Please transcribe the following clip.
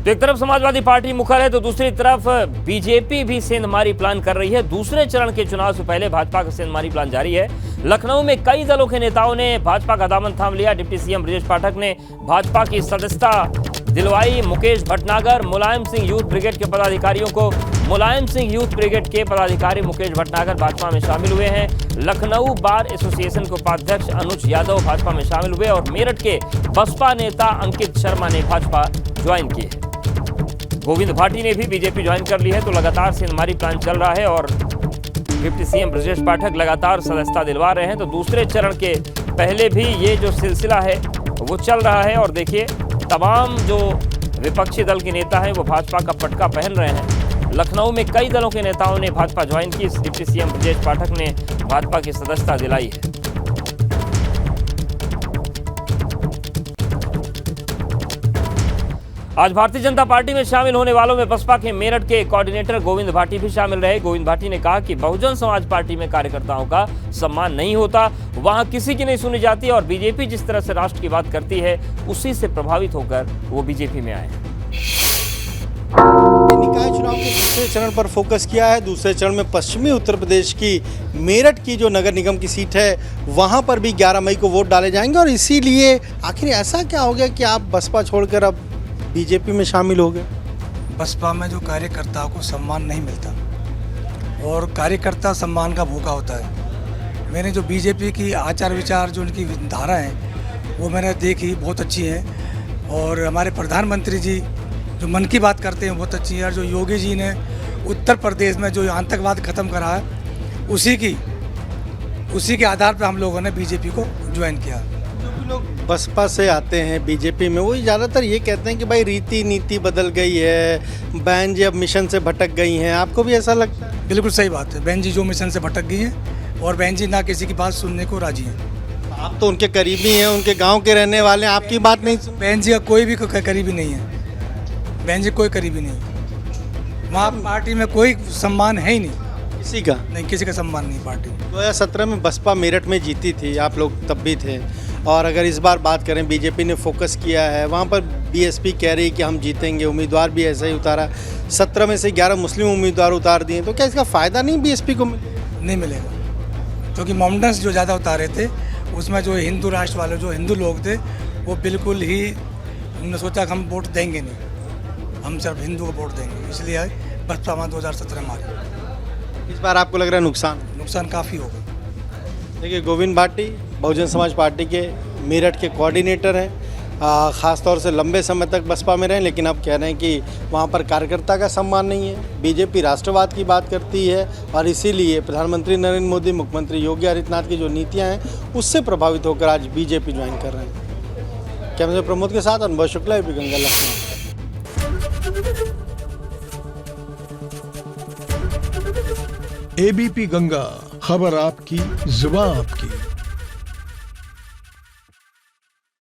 तो एक तरफ समाजवादी पार्टी मुखर है तो दूसरी तरफ बीजेपी भी सेंधमारी प्लान कर रही है। दूसरे चरण के चुनाव से पहले भाजपा का सेंधमारी प्लान जारी है। लखनऊ में कई दलों के नेताओं ने भाजपा का दामन थाम लिया। डिप्टी सीएम ब्रजेश पाठक ने भाजपा की सदस्यता दिलवाई। मुकेश भटनागर मुलायम सिंह यूथ ब्रिगेड के पदाधिकारियों को मुलायम सिंह यूथ ब्रिगेड के पदाधिकारी मुकेश भटनागर भाजपा में शामिल हुए हैं। लखनऊ बार एसोसिएशन के उपाध्यक्ष अनुज यादव भाजपा में शामिल हुए और मेरठ के बसपा नेता अंकित शर्मा ने भाजपा ज्वाइन की है। गोविंद भाटी ने भी बीजेपी ज्वाइन कर ली है। तो लगातार सेंधमारी प्लान चल रहा है और डिप्टी सीएम ब्रजेश पाठक लगातार सदस्यता दिलवा रहे हैं। तो दूसरे चरण के पहले भी ये जो सिलसिला है वो चल रहा है और देखिए तमाम जो विपक्षी दल के नेता हैं वो भाजपा का पटका पहन रहे हैं। लखनऊ में कई दलों के नेताओं ने भाजपा ज्वाइन की। डिप्टी सीएम ब्रजेश पाठक ने भाजपा की सदस्यता दिलाई है। आज भारतीय जनता पार्टी में शामिल होने वालों में बसपा के मेरठ के कोऑर्डिनेटर गोविंद भाटी भी शामिल रहे। गोविंद भाटी ने कहा कि बहुजन समाज पार्टी में कार्यकर्ताओं का सम्मान नहीं होता, वहां किसी की नहीं सुनी जाती और बीजेपी जिस तरह से राष्ट्र की बात करती है उसी से प्रभावित होकर वो बीजेपी में आए। निकाय चुनाव के दूसरे चरण पर फोकस किया है। दूसरे चरण में पश्चिमी उत्तर प्रदेश की मेरठ की जो नगर निगम की सीट है वहां पर भी 11 मई को वोट डाले जाएंगे और इसीलिए आखिर ऐसा क्या हो गया कि आप बसपा छोड़कर अब बीजेपी में शामिल हो गए? बसपा में जो कार्यकर्ताओं को सम्मान नहीं मिलता और कार्यकर्ता सम्मान का भूखा होता है। मैंने जो बीजेपी की आचार विचार जो उनकी धारा है वो मैंने देखी, बहुत अच्छी है। और हमारे प्रधानमंत्री जी जो मन की बात करते हैं बहुत अच्छी है। और जो योगी जी ने उत्तर प्रदेश में जो आतंकवाद ख़त्म करा है उसी के आधार पर हम लोगों ने बीजेपी को ज्वाइन किया। लोग बसपा से आते हैं बीजेपी में वही ज़्यादातर ये कहते हैं कि भाई रीति नीति बदल गई है, बहन जी अब मिशन से भटक गई हैं। आपको भी ऐसा लगता है? बिल्कुल सही बात है। बहन जी जो मिशन से भटक गई हैं और बहन जी ना किसी की बात सुनने को राजी हैं। आप तो उनके करीबी हैं, उनके गांव के रहने वाले हैं, आपकी बात नहीं सुन। बहन जी का कोई भी करीबी नहीं है। बहन जी कोई करीबी नहीं। वहाँ पार्टी में कोई सम्मान है ही नहीं, किसी का नहीं, किसी का सम्मान नहीं पार्टी में। 2017 में बसपा मेरठ में जीती थी, आप लोग तब भी थे। और अगर इस बार बात करें बीजेपी ने फोकस किया है, वहाँ पर बीएसपी कह रही कि हम जीतेंगे, उम्मीदवार भी ऐसा ही उतारा। 17 में से 11 मुस्लिम उम्मीदवार उतार दिए, तो क्या इसका फ़ायदा नहीं बीएसपी को नहीं मिलेगा? क्योंकि मोमडन्स जो ज़्यादा उतारे थे उसमें जो हिंदू राष्ट्र वाले जो हिंदू लोग थे वो बिल्कुल ही उन्होंने सोचा कि हम वोट देंगे नहीं, हम सिर्फ हिंदू को वोट देंगे, इसलिए बसपा में 2017 मारे। इस बार आपको लग रहा है नुकसान काफ़ी होगा। देखिए गोविंद भाटी बहुजन समाज पार्टी के मेरठ के कोऑर्डिनेटर हैं, ख़ास तौर से लंबे समय तक बसपा में रहे, लेकिन अब कह रहे हैं कि वहाँ पर कार्यकर्ता का सम्मान नहीं है। बीजेपी राष्ट्रवाद की बात करती है और इसीलिए प्रधानमंत्री नरेंद्र मोदी, मुख्यमंत्री योगी आदित्यनाथ की जो नीतियाँ हैं उससे प्रभावित होकर आज बीजेपी ज्वाइन कर रहे हैं। कैमरे प्रमोद के साथ अनुभव शुक्ला, एबी गंगा, लखनऊ। एबीपी गंगा, खबर आपकी, जुबान आपकी।